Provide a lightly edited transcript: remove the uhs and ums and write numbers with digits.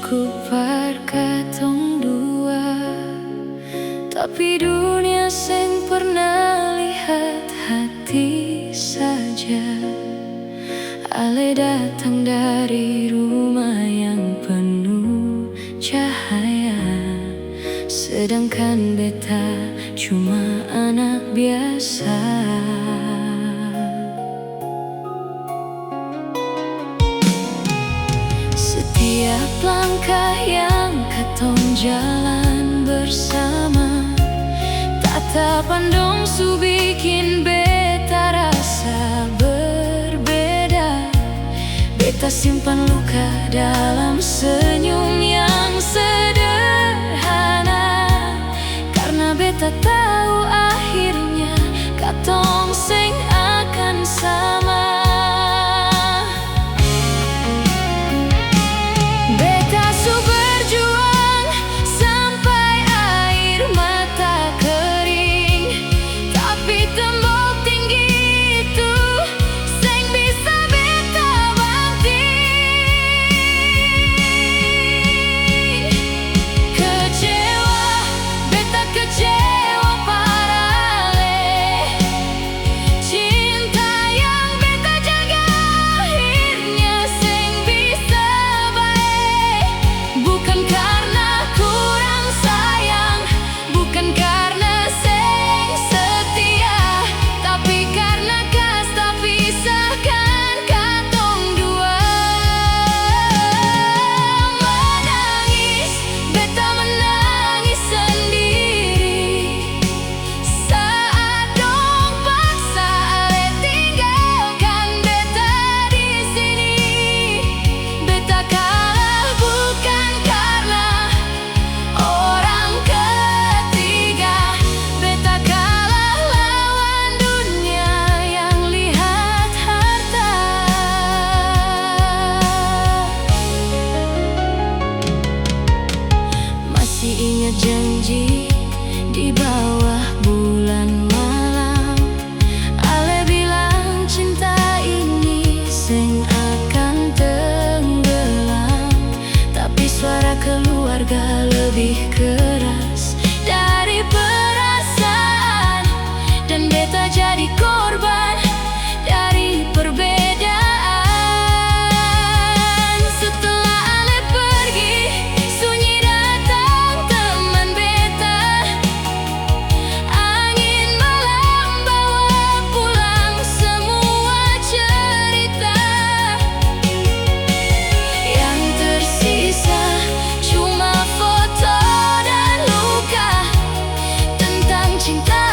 Kupar katong dua, tapi dunia sing pernah lihat hati saja. Ale datang dari rumah yang penuh cahaya, sedangkan beta cuma anak biasa. Setiap langkah yang katong jalan bersama, tatapan dong su bikin beta rasa berbeda. Beta simpan luka dalam senyum yang sederhana, karena beta tahu akhirnya katong sing akan sama. Ingat janji di bawah bulan malam, Ale bilang cinta ini sing akan tenggelam. Tapi suara keluarga lebih keras dari perasaan, dan beta jadi korban dari perbedaan. Cinta